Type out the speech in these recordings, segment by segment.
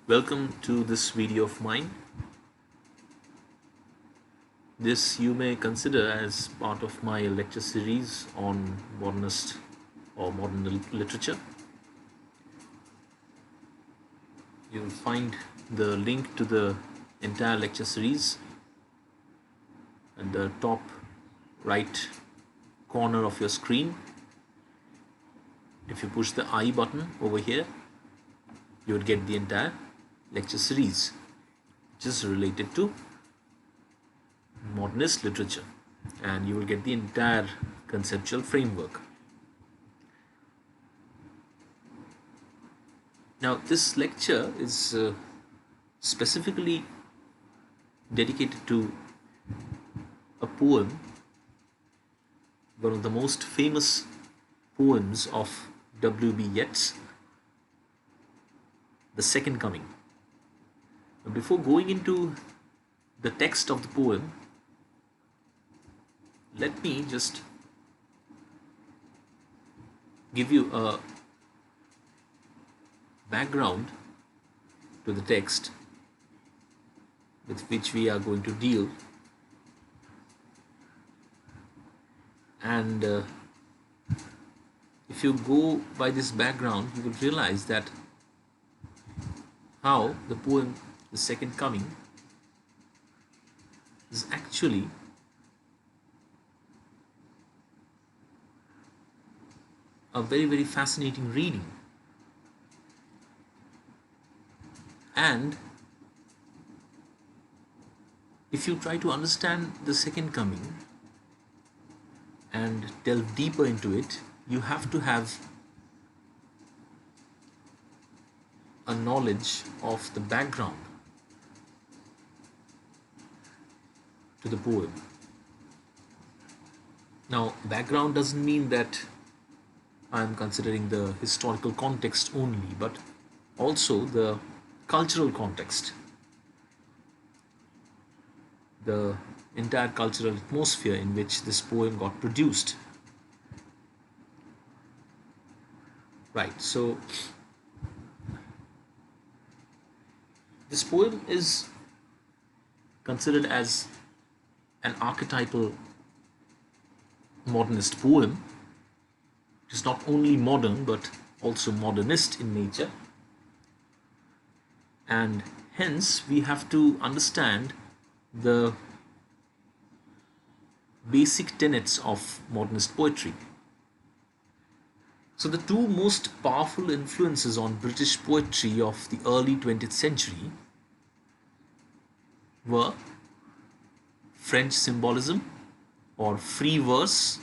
Welcome to this video of mine. This you may consider as part of my lecture series on modernist or modern literature. You'll find the link to the entire lecture series at the top right corner of your screen. If you push the I button over here, you would get the entire lecture series, which is related to modernist literature, and you will get the entire conceptual framework. Now, this lecture is specifically dedicated to a poem, one of the most famous poems of W.B. Yeats, The Second Coming. Now, before going into the text of the poem, let me just give you a background to the text with which we are going to deal, and if you go by this background, you will realize that how the poem The Second Coming is actually a very fascinating reading. And if you try to understand the Second Coming and delve deeper into it, you have to have a knowledge of the background to the poem. Now, background doesn't mean that I'm considering the historical context only, but also the cultural context, the entire cultural atmosphere in which this poem got produced. Right, so this poem is considered as an archetypal modernist poem. It is not only modern but also modernist in nature, and hence we have to understand the basic tenets of modernist poetry. So the two most powerful influences on British poetry of the early 20th century were French symbolism or free verse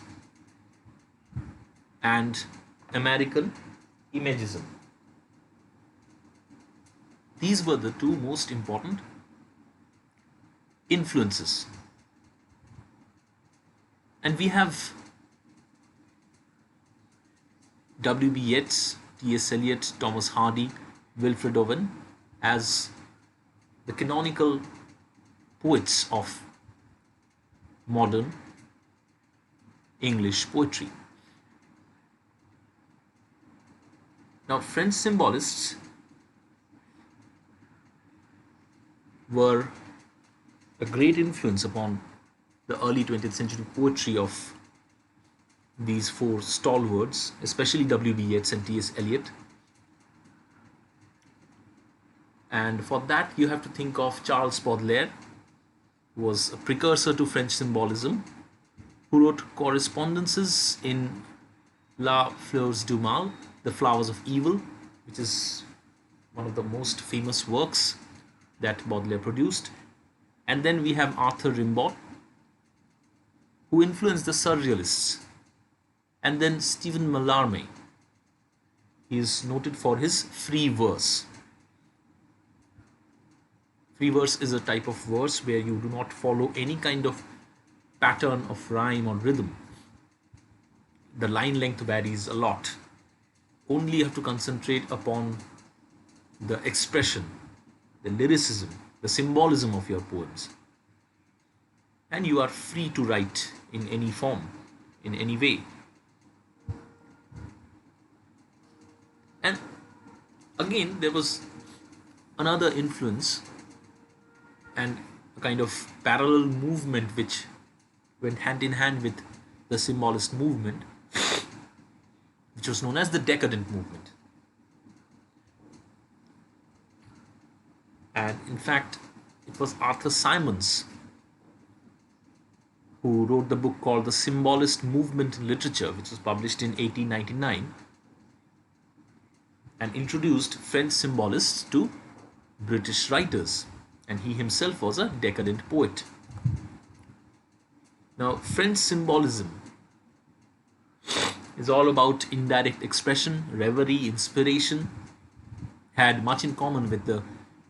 and American imagism. These were the two most important influences. And we have W.B. Yeats, T.S. Eliot, Thomas Hardy, Wilfred Owen as the canonical poets of modern English poetry. Now, French symbolists were a great influence upon the early 20th century poetry of these four stalwarts, especially W.B. Yeats and T.S. Eliot. And for that, you have to think of Charles Baudelaire, who was a precursor to French symbolism, who wrote correspondences in La Fleurs du Mal, The Flowers of Evil, which is one of the most famous works that Baudelaire produced. And then we have Arthur Rimbaud, who influenced the Surrealists. And then Stephen Mallarmé. He is noted for his free verse. Free verse is a type of verse where you do not follow any kind of pattern of rhyme or rhythm. The line length varies a lot. Only you have to concentrate upon the expression, the lyricism, the symbolism of your poems. And you are free to write in any form, in any way. And again, there was another influence and a kind of parallel movement which went hand in hand with the Symbolist movement, which was known as the Decadent Movement. And in fact, it was Arthur Symons who wrote the book called The Symbolist Movement in Literature, which was published in 1899, and introduced French symbolists to British writers. And he himself was a decadent poet. Now, French symbolism is all about indirect expression, reverie, inspiration, had much in common with the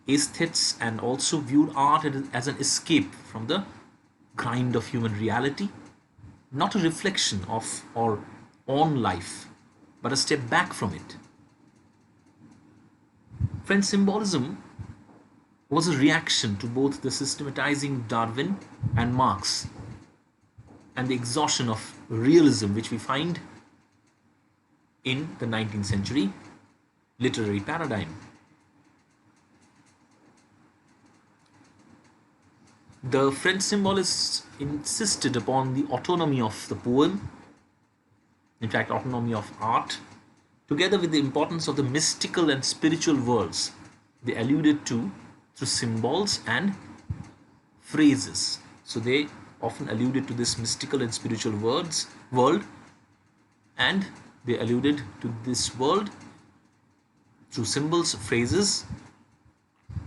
aesthetes, and also viewed art as an escape from the grind of human reality, not a reflection of or on life, but a step back from it. French symbolism was a reaction to both the systematizing Darwin and Marx and the exhaustion of realism which we find in the 19th century literary paradigm. The French symbolists insisted upon the autonomy of the poem, in fact, autonomy of art, together with the importance of the mystical and spiritual worlds they alluded to through symbols and phrases. So they often alluded to this mystical and spiritual world, and they alluded to this world through symbols, phrases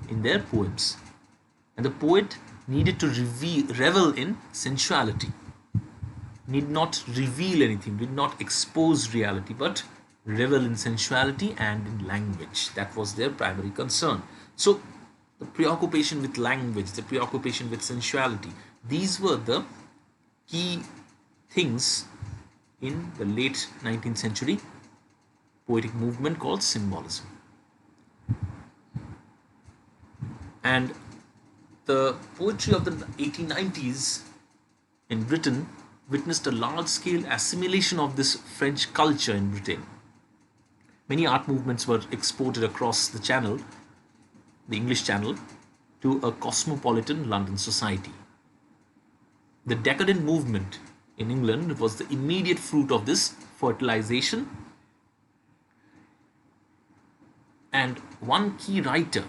in their poems. And the poet needed to revel in sensuality, need not reveal anything, did not expose reality, but revel in sensuality and in language. That was their primary concern. So the preoccupation with language, the preoccupation with sensuality, these were the key things in the late 19th century poetic movement called Symbolism. And the poetry of the 1890s in Britain witnessed a large-scale assimilation of this French culture in Britain. Many art movements were exported across the channel, the English Channel, to a cosmopolitan London society. The decadent movement in England was the immediate fruit of this fertilization, and one key writer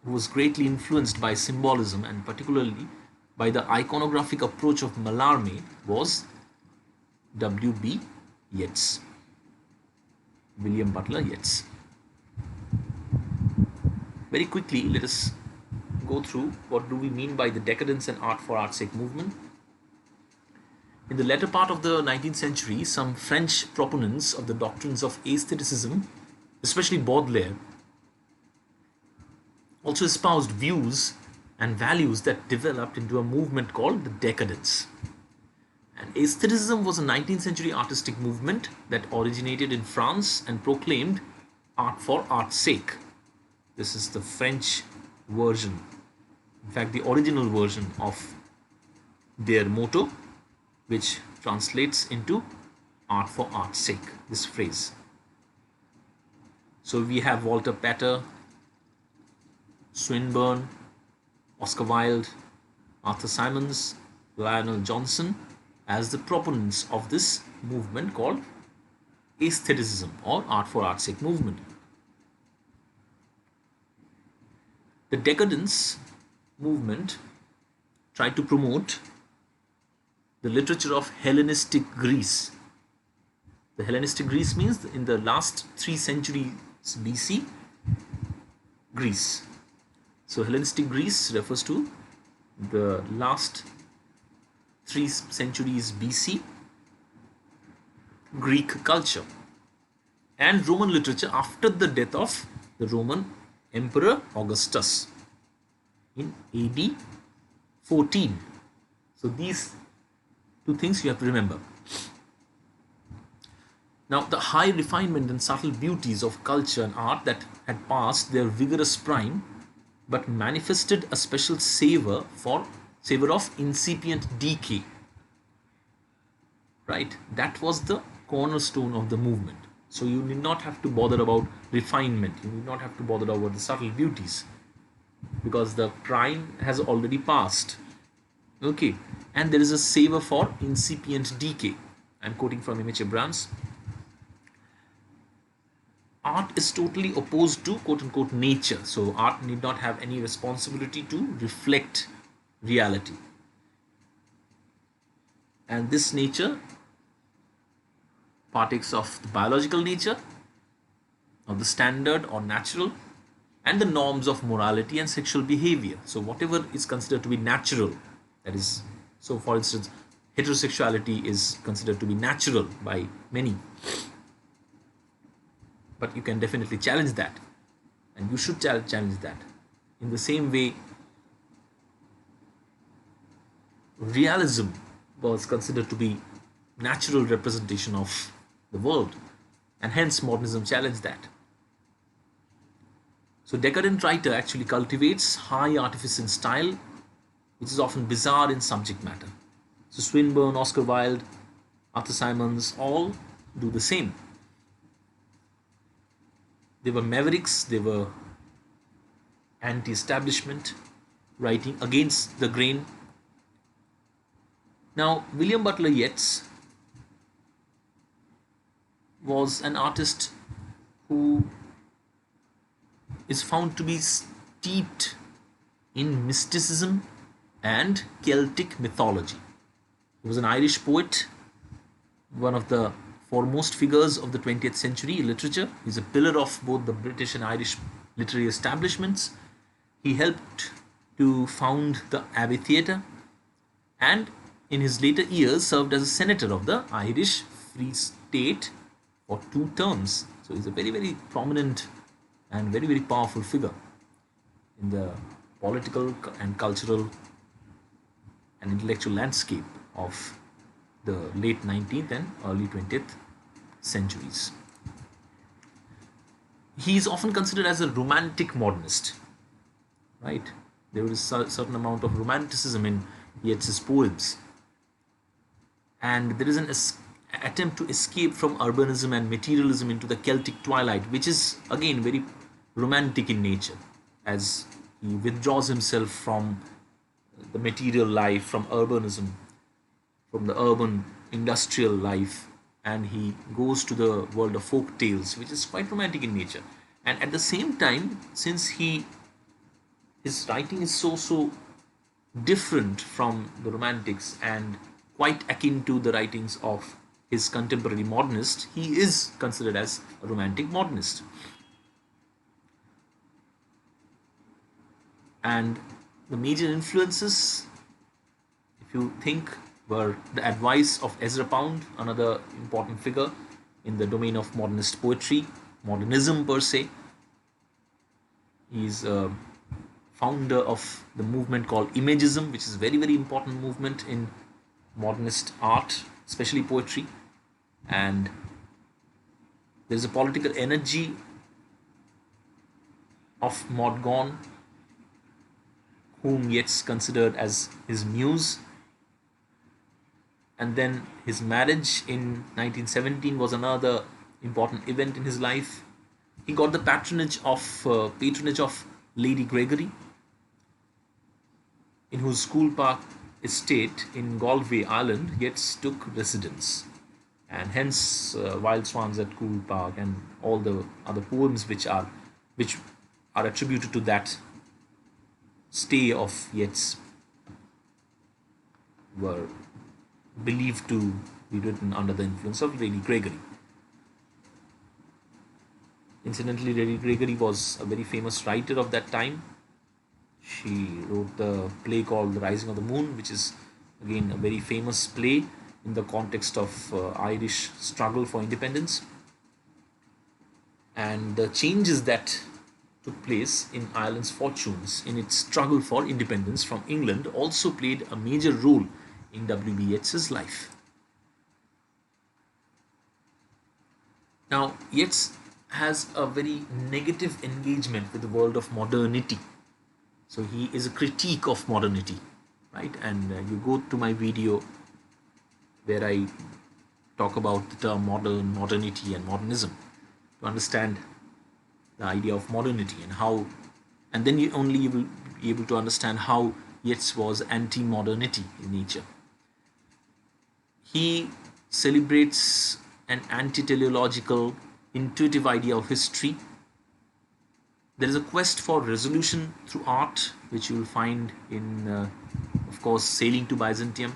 who was greatly influenced by symbolism and particularly by the iconographic approach of Mallarmé was W.B. Yeats, William Butler Yeats. Very quickly, let us go through what do we mean by the decadence and art for art's sake movement. In the latter part of the 19th century, some French proponents of the doctrines of aestheticism, especially Baudelaire, also espoused views and values that developed into a movement called the Decadence. And aestheticism was a 19th century artistic movement that originated in France and proclaimed art for art's sake. This is the French version, in fact the original version of their motto, which translates into art for art's sake, this phrase. So we have Walter Pater, Swinburne, Oscar Wilde, Arthur Symons, Lionel Johnson as the proponents of this movement called aestheticism or art for art's sake movement. The decadence movement tried to promote the literature of Hellenistic Greece. The Hellenistic Greece means in the last 3 centuries BC, Greece. So Hellenistic Greece refers to the last 3 centuries BC Greek culture and Roman literature after the death of the Roman Emperor Augustus in AD 14. So these 2 things you have to remember. Now, the high refinement and subtle beauties of culture and art that had passed their vigorous prime but manifested a special savor of incipient decay. Right? That was the cornerstone of the movement. So you need not have to bother about refinement. You need not have to bother about the subtle beauties, because the prime has already passed. Okay, and there is a savor for incipient decay. I'm quoting from Image Brands. Art is totally opposed to quote unquote nature. So art need not have any responsibility to reflect reality. And this nature partakes of the biological nature, of the standard or natural, and the norms of morality and sexual behavior. So whatever is considered to be natural, that is, so for instance, heterosexuality is considered to be natural by many, but you can definitely challenge that, and you should challenge that. In the same way, realism was considered to be natural representation of the world, and hence modernism challenged that. So decadent writer actually cultivates high artifice in style, which is often bizarre in subject matter. So Swinburne, Oscar Wilde, Arthur Symons all do the same. They were mavericks, they were anti-establishment, writing against the grain. Now, William Butler Yeats was an artist who is found to be steeped in mysticism and Celtic mythology. He was an Irish poet, one of the foremost figures of the 20th century literature. He's a pillar of both the British and Irish literary establishments. He helped to found the Abbey Theatre, and in his later years served as a senator of the Irish Free State for 2 terms. So he's a very, very prominent and very, very powerful figure in the political and cultural and intellectual landscape of the late 19th and early 20th centuries. He is often considered as a romantic modernist, right? There is a certain amount of romanticism in Yeats's poems, and there is an attempt to escape from urbanism and materialism into the Celtic twilight, which is again very romantic in nature, as he withdraws himself from the material life, from urbanism, from the urban industrial life, and he goes to the world of folk tales, which is quite romantic in nature. And at the same time, since his writing is so different from the romantics and quite akin to the writings of his contemporary modernist, he is considered as a romantic modernist. And the major influences, if you think, were the advice of Ezra Pound, another important figure in the domain of modernist poetry, modernism per se. He's a founder of the movement called imagism, which is a very, very important movement in modernist art, especially poetry. And there's a political energy of Maud Gonne, whom Yeats considered as his muse. And then his marriage in 1917 was another important event in his life. He got the patronage of Lady Gregory, in whose School Park estate in Galway, Ireland, Yeats took residence. And hence Wild Swans at Cool Park and all the other poems which are attributed to that stay of Yeats were believed to be written under the influence of Lady Gregory. Incidentally, Lady Gregory was a very famous writer of that time. She wrote the play called The Rising of the Moon, which is again a very famous play in the context of Irish struggle for independence. And the changes that took place in Ireland's fortunes in its struggle for independence from England also played a major role in W.B. Yeats's life. Now, Yeats has a very negative engagement with the world of modernity. So he is a critique of modernity, right? And you go to my video where I talk about the term modernity and modernism, to understand the idea of modernity and how, and then you will be able to understand how Yeats was anti-modernity in nature. He celebrates an anti-teleological, intuitive idea of history. There is a quest for resolution through art, which you will find in, of course, Sailing to Byzantium,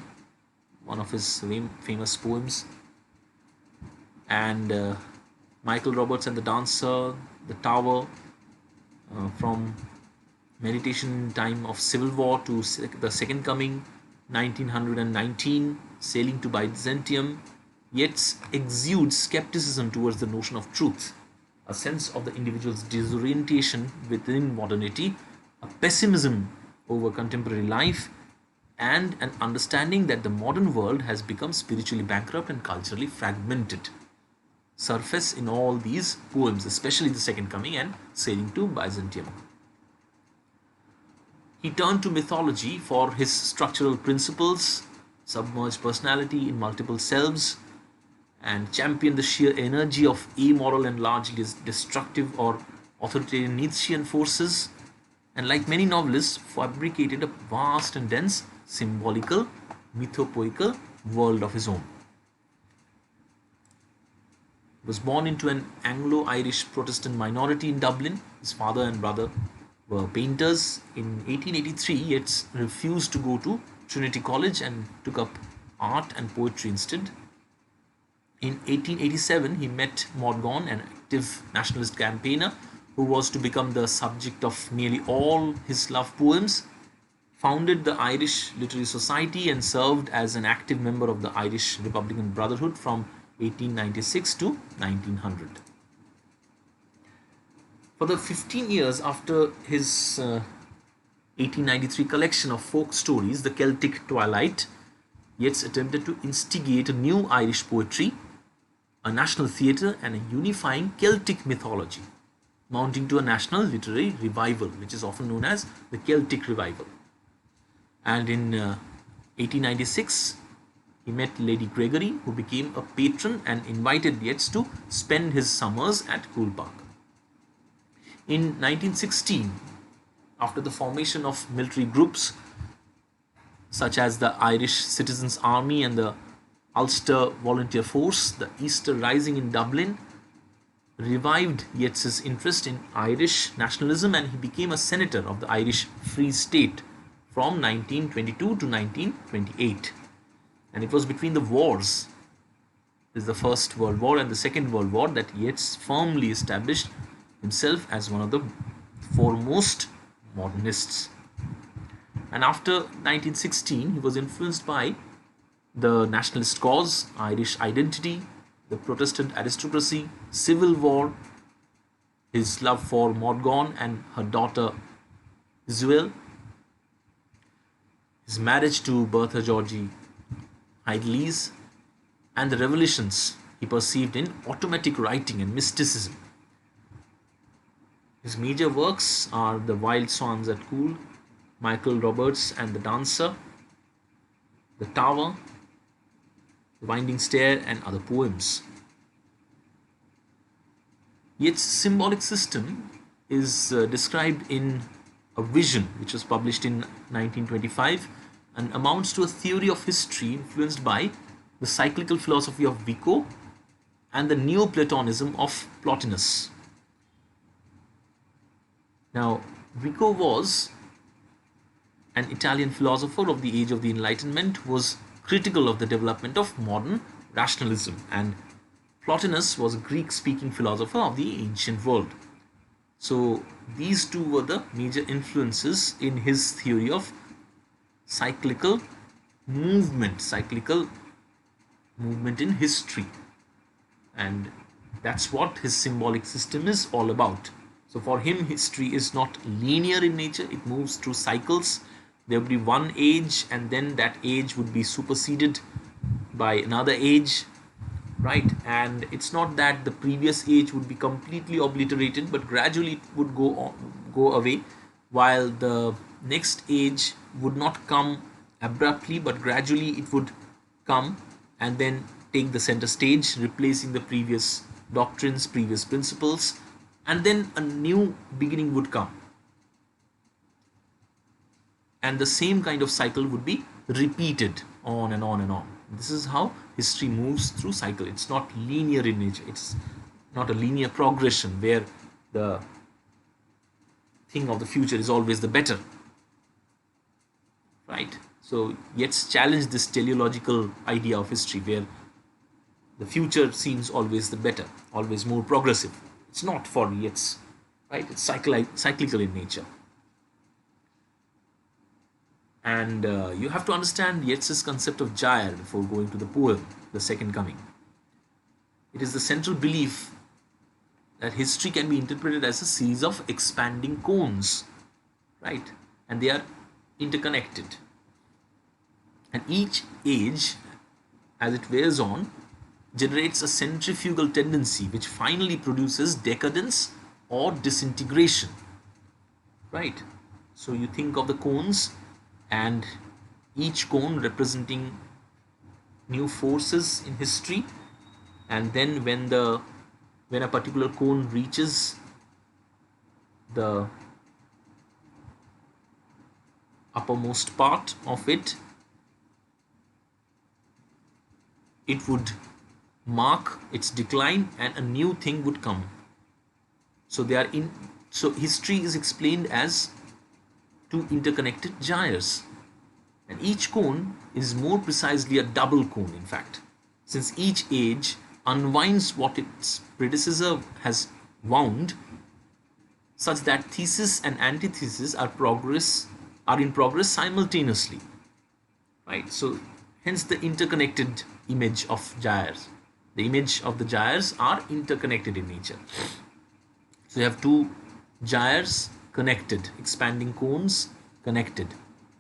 one of his famous poems, and Michael Roberts and the Dancer, The Tower, from Meditation Time of Civil War to The Second Coming, 1919, Sailing to Byzantium. Yeats exudes skepticism towards the notion of truth, a sense of the individual's disorientation within modernity, a pessimism over contemporary life, and an understanding that the modern world has become spiritually bankrupt and culturally fragmented, surface in all these poems, especially The Second Coming and Sailing to Byzantium. He turned to mythology for his structural principles, submerged personality in multiple selves, and championed the sheer energy of amoral and largely destructive or authoritarian Nietzschean forces, and like many novelists, fabricated a vast and dense symbolical, mythopoeical world of his own. He was born into an Anglo-Irish Protestant minority in Dublin. His father and brother were painters. In 1883, Yeats refused to go to Trinity College and took up art and poetry instead. In 1887, he met Maud Gonne, an active nationalist campaigner who was to become the subject of nearly all his love poems, founded the Irish Literary Society, and served as an active member of the Irish Republican Brotherhood from 1896 to 1900. For the 15 years after his 1893 collection of folk stories, The Celtic Twilight, Yeats attempted to instigate a new Irish poetry, a national theatre, and a unifying Celtic mythology, mounting to a national literary revival, which is often known as the Celtic Revival. And in 1896, he met Lady Gregory, who became a patron and invited Yeats to spend his summers at Coole Park. In 1916, after the formation of military groups such as the Irish Citizens' Army and the Ulster Volunteer Force, the Easter Rising in Dublin revived Yeats's interest in Irish nationalism, and he became a senator of the Irish Free State from 1922 to 1928. And it was between the wars, this is the First World War and the Second World War, that Yeats firmly established himself as one of the foremost modernists. And after 1916, he was influenced by the nationalist cause, Irish identity, the Protestant aristocracy, civil war, his love for Maud Gonne and her daughter Isabel, his marriage to Bertha Georgie Heidelise, and the revelations he perceived in automatic writing and mysticism. His major works are The Wild Swans at Coole, Michael Roberts and the Dancer, The Tower, The Winding Stair, and other poems. Yeats' symbolic system is described in a vision which was published in 1925 and amounts to a theory of history influenced by the cyclical philosophy of Vico and the Neoplatonism of Plotinus. Now, Vico was an Italian philosopher of the age of the Enlightenment who was critical of the development of modern rationalism, and Plotinus was a Greek-speaking philosopher of the ancient world. So these two were the major influences in his theory of cyclical movement in history, and that's what his symbolic system is all about. So for him, history is not linear in nature, it moves through cycles. There would be one age, and then that age would be superseded by another age, right? And it's not that the previous age would be completely obliterated, but gradually it would go away, while the next age would not come abruptly, but gradually it would come, and then take the center stage, replacing the previous doctrines, previous principles, and then a new beginning would come. And the same kind of cycle would be repeated on and on and on. This is how history moves through cycle. It's not linear in nature. It's not a linear progression where the thing of the future is always the better. Right? So Yeats challenged this teleological idea of history where the future seems always the better, always more progressive. It's not for Yeats, right? It's cyclical in nature. And you have to understand Yeats's concept of Gyre before going to the poem, The Second Coming. It is the central belief that history can be interpreted as a series of expanding cones, right? And they are interconnected. And each age, as it wears on, generates a centrifugal tendency which finally produces decadence or disintegration, right? So you think of the cones, and each cone representing new forces in history, and then when a particular cone reaches the uppermost part of it, it would mark its decline and a new thing would come. So history is explained as two interconnected gyres, and each cone is more precisely a double cone, in fact, since each age unwinds what its predecessor has wound, such that thesis and antithesis are in progress simultaneously, right? So hence the interconnected image of gyres. The image of the gyres are interconnected in nature. So you have two gyres connected, expanding cones connected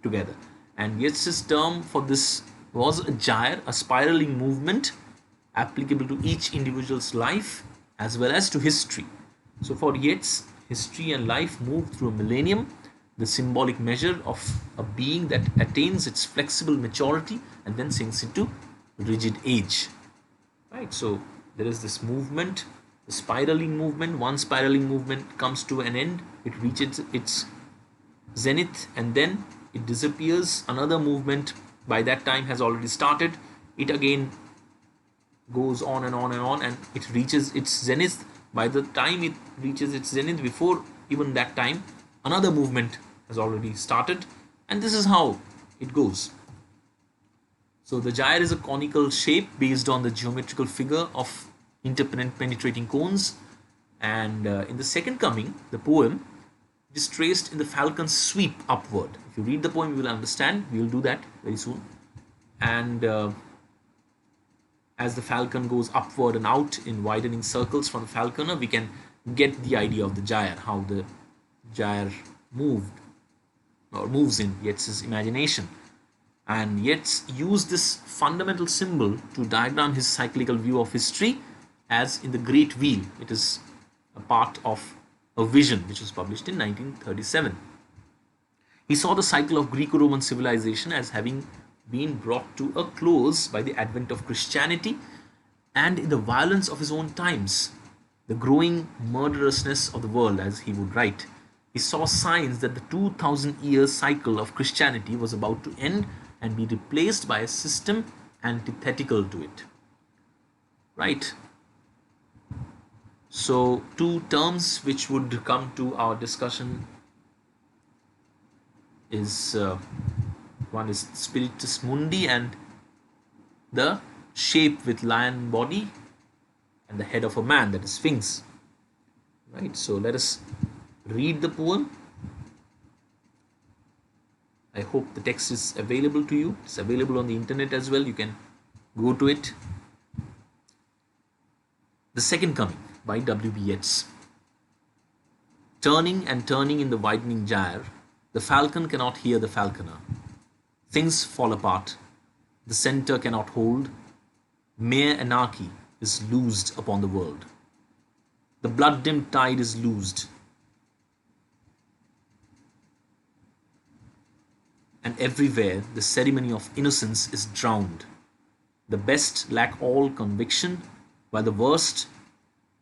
together. And Yeats's term for this was a gyre, a spiraling movement applicable to each individual's life as well as to history. So for Yeats, history and life move through a millennium, the symbolic measure of a being that attains its flexible maturity and then sinks into rigid age. Right? So there is this movement, the spiraling movement. One spiraling movement comes to an end, it reaches its zenith, and then it disappears. Another movement by that time has already started. It again goes on and on and on, and it reaches its zenith. By the time it reaches its zenith, before even that time, another movement has already started, and this is how it goes. So the gyre is a conical shape based on the geometrical figure of interpenetrating cones, and in the second coming, the poem, it is traced in the falcon's sweep upward. If you read the poem, you will understand. We will do that very soon. And as the falcon goes upward and out in widening circles from the falconer, we can get the idea of the gyre, how the gyre moved or moves in Yeats's imagination. And Yeats used this fundamental symbol to diagram his cyclical view of history as in the Great Wheel. It is a part of a vision which was published in 1937. He saw the cycle of Greco-Roman civilization as having been brought to a close by the advent of Christianity, and in the violence of his own times, the growing murderousness of the world, as he would write. He saw signs that the 2000-year cycle of Christianity was about to end and be replaced by a system antithetical to it. Right? So, two terms which would come to our discussion is one is Spiritus Mundi, and the shape with lion body and the head of a man, that is Sphinx. Right? So let us read the poem. I hope the text is available to you. It's available on the internet as well. You can go to it. The Second Coming by W.B. Yeats. Turning and turning in the widening gyre, the falcon cannot hear the falconer. Things fall apart. The center cannot hold. Mere anarchy is loosed upon the world. The blood-dimmed tide is loosed, and everywhere the ceremony of innocence is drowned. The best lack all conviction, while the worst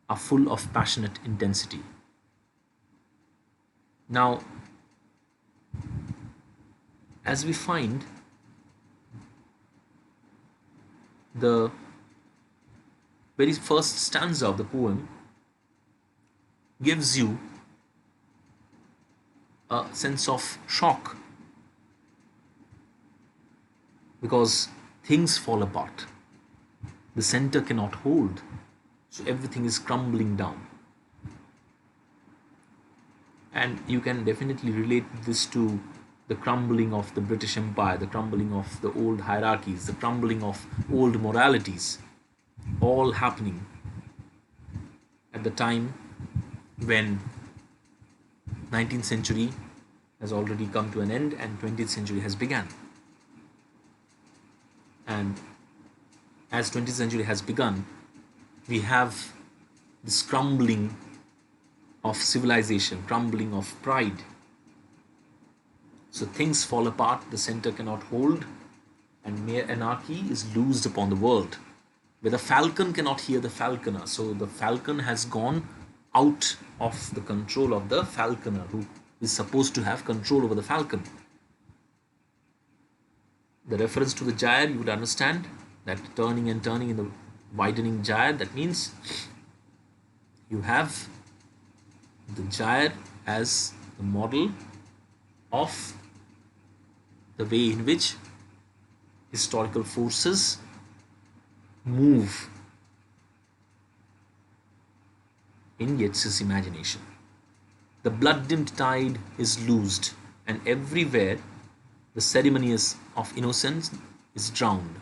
are full of passionate intensity. Now, as we find, the very first stanza of the poem gives you a sense of shock, because things fall apart. The center cannot hold, so everything is crumbling down. And you can definitely relate this to the crumbling of the British Empire, the crumbling of the old hierarchies, the crumbling of old moralities, all happening at the time when 19th century has already come to an end and 20th century has begun. And as 20th century has begun, we have this crumbling of civilization, crumbling of pride. So things fall apart, the center cannot hold, and mere anarchy is loosed upon the world, where the falcon cannot hear the falconer. So the falcon has gone out of the control of the falconer, who is supposed to have control over the falcon. The reference to the gyre, you would understand that turning and turning in the widening gyre, that means you have the gyre as the model of the way in which historical forces move in Yeats's imagination. The blood-dimmed tide is loosed, and everywhere the ceremonies of innocence is drowned.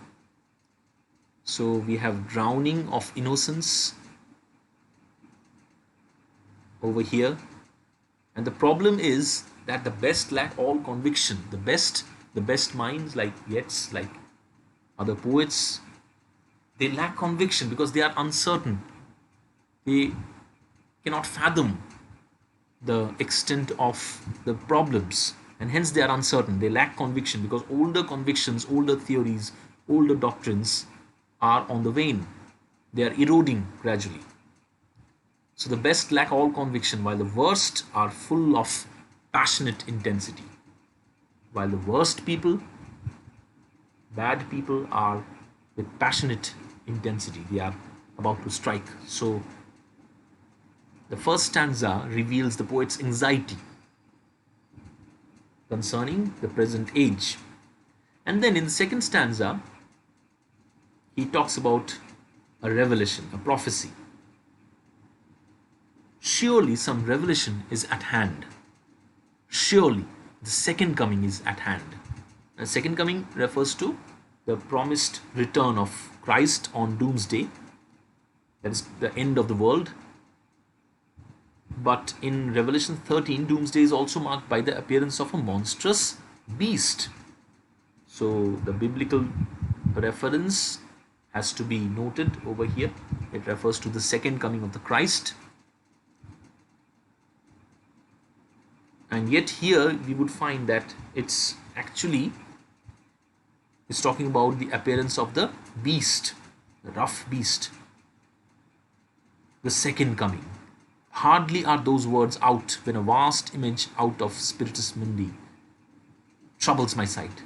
So we have drowning of innocence over here, and the problem is that the best lack all conviction. The best minds like Yeats, like other poets, they lack conviction because they are uncertain. They cannot fathom the extent of the problems, and hence they are uncertain. They lack conviction because older convictions, older theories, older doctrines are on the wane. They are eroding gradually. So the best lack all conviction, while the worst are full of passionate intensity. While the worst people, bad people, are with passionate intensity. They are about to strike. So the first stanza reveals the poet's anxiety concerning the present age. And then in the second stanza, he talks about a revelation, a prophecy. Surely some revelation is at hand. Surely the second coming is at hand. The second coming refers to the promised return of Christ on doomsday, that is the end of the world. But in Revelation 13, doomsday is also marked by the appearance of a monstrous beast. So the biblical reference has to be noted over here. It refers to the second coming of the Christ. And yet here we would find that it's talking about the appearance of the beast, the rough beast, the second coming. Hardly are those words out when a vast image out of Spiritus Mundi troubles my sight.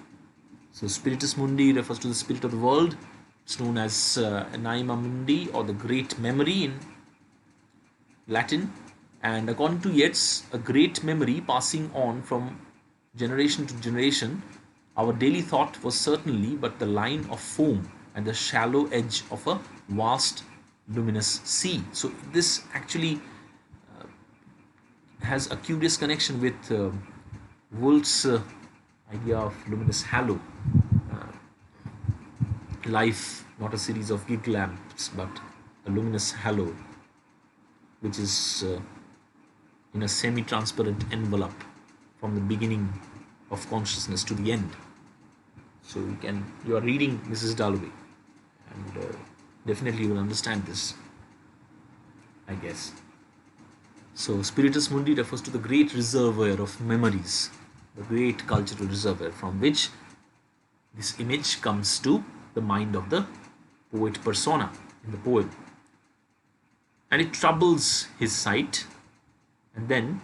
So Spiritus Mundi refers to the spirit of the world. It's known as Anima Mundi, or the great memory in Latin. And according to Yeats, a great memory passing on from generation to generation, our daily thought was certainly but the line of foam and the shallow edge of a vast luminous sea. So this actually has a curious connection with Wolf's idea of luminous halo. Life, not a series of gig lamps, but a luminous halo, which is in a semi-transparent envelope from the beginning of consciousness to the end. So you are reading Mrs. Dalloway, and definitely you will understand this, I guess. So Spiritus Mundi refers to the great reservoir of memories, the great cultural reservoir from which this image comes to the mind of the poet persona in the poem. And it troubles his sight. And then,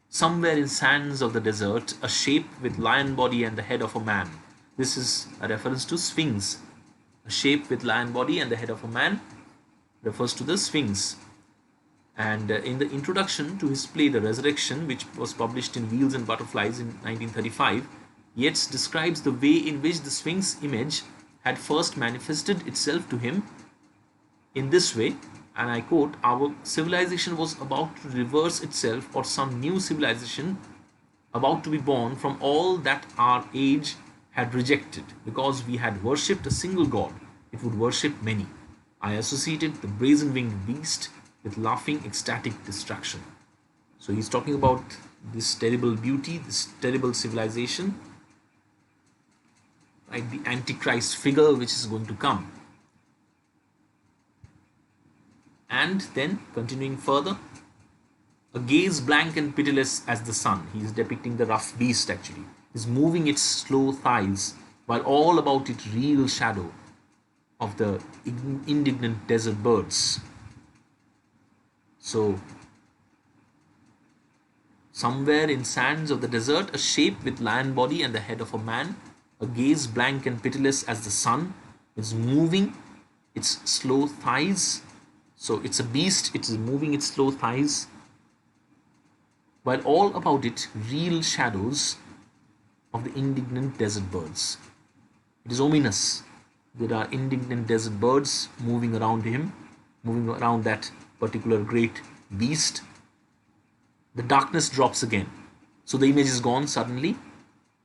somewhere in sands of the desert, a shape with lion body and the head of a man. This is a reference to Sphinx. A shape with lion body and the head of a man refers to the Sphinx. And in the introduction to his play The Resurrection, which was published in Wheels and Butterflies in 1935, Yeats describes the way in which the Sphinx image had first manifested itself to him in this way, and I quote, "Our civilization was about to reverse itself, or some new civilization about to be born from all that our age had rejected. Because we had worshipped a single god, it would worship many. I associated the brazen-winged beast with laughing, ecstatic destruction." So he's talking about this terrible beauty, this terrible civilization, right? The Antichrist figure which is going to come. And then, continuing further, a gaze blank and pitiless as the sun. He is depicting the rough beast actually. Is moving its slow thighs, while all about it real shadow of the indignant desert birds. So, somewhere in sands of the desert, a shape with lion body and the head of a man, a gaze blank and pitiless as the sun, is moving its slow thighs. So it's a beast, it is moving its slow thighs, while all about it real shadows of the indignant desert birds. It is ominous. There are indignant desert birds moving around him, moving around that particular great beast. The darkness drops again. So the image is gone suddenly.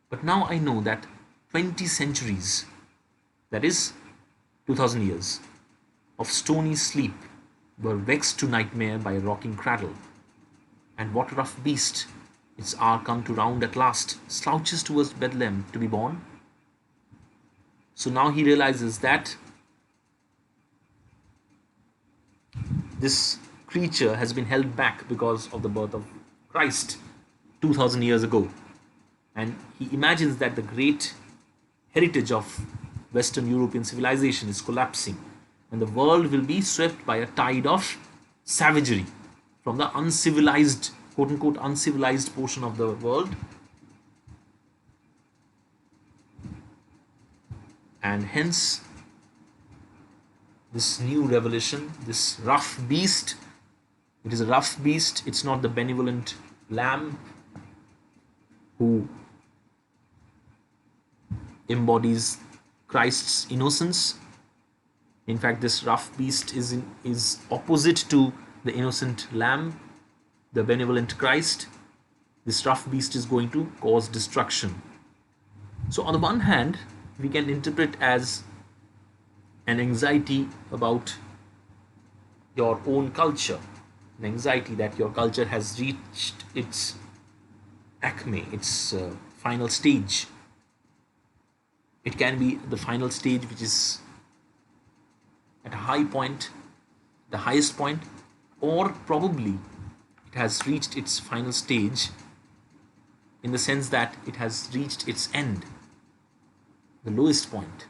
But now I know that 20 centuries, that is 2000 years, of stony sleep were vexed to nightmare by a rocking cradle. And what rough beast, its hour come to round at last, slouches towards Bethlehem to be born? So now he realizes that this creature has been held back because of the birth of Christ 2000 years ago. And he imagines that the great heritage of Western European civilization is collapsing, and the world will be swept by a tide of savagery from the uncivilized, quote unquote, uncivilized portion of the world. And hence, this new revelation, this rough beast, it is a rough beast, it's not the benevolent lamb who embodies Christ's innocence. In fact, this rough beast is opposite to the innocent lamb, the benevolent Christ. This rough beast is going to cause destruction. So on the one hand, we can interpret as an anxiety about your own culture, an anxiety that your culture has reached its acme, its final stage. It can be the final stage which is at a high point, the highest point, or probably it has reached its final stage in the sense that it has reached its end, the lowest point.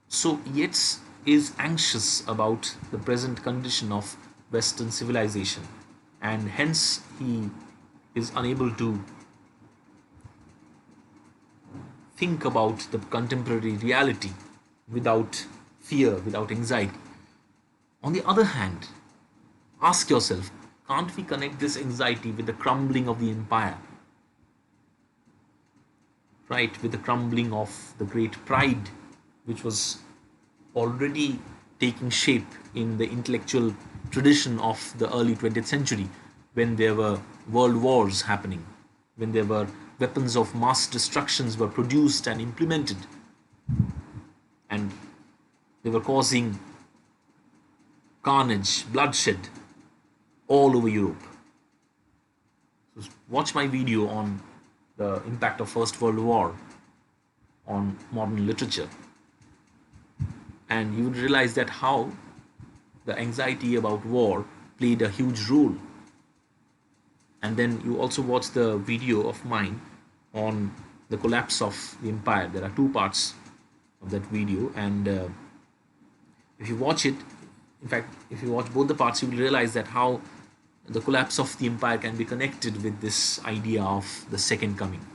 So Yeats is anxious about the present condition of Western civilization, and hence he is unable to think about the contemporary reality without fear, without anxiety. On the other hand, ask yourself, can't we connect this anxiety with the crumbling of the empire? Right, with the crumbling of the great pride which was already taking shape in the intellectual tradition of the early 20th century, when there were world wars happening, when there were weapons of mass destructions were produced and implemented, and they were causing carnage, bloodshed all over Europe. So watch my video on the impact of First World War on modern literature, and you would realize that how the anxiety about war played a huge role. And then you also watch the video of mine on the collapse of the empire. There are two parts of that video, and if you watch it, in fact, if you watch both the parts, you will realize that how the collapse of the empire can be connected with this idea of the second coming,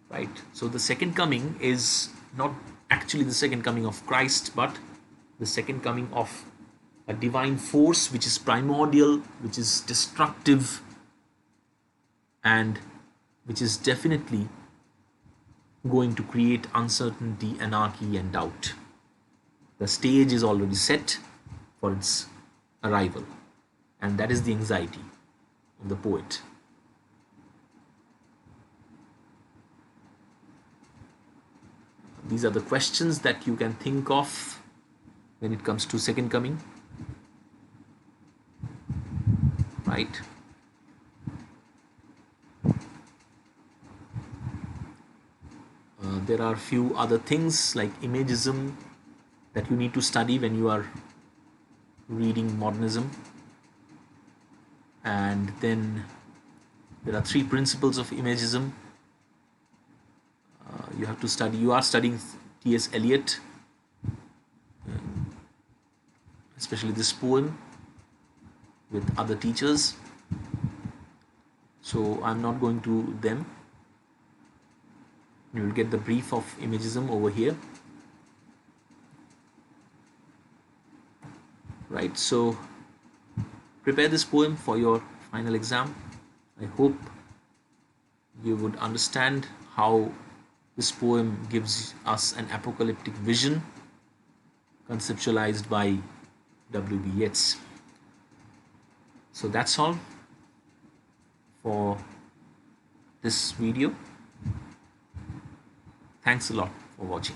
right? So the second coming is not actually the second coming of Christ, but the second coming of a divine force which is primordial, which is destructive, and which is definitely going to create uncertainty, anarchy, and doubt. The stage is already set for its arrival, and that is the anxiety of the poet. These are the questions that you can think of when it comes to second coming, right? There are few other things like imagism that you need to study when you are reading modernism, and then there are 3 principles of imagism. You have to study. You are studying T.S. Eliot, especially this poem, with other teachers. So I'm not going to them. You will get the brief of imagism over here, right? So prepare this poem for your final exam. I hope you would understand how this poem gives us an apocalyptic vision conceptualized by W.B. Yeats. So that's all for this video. Thanks a lot for watching.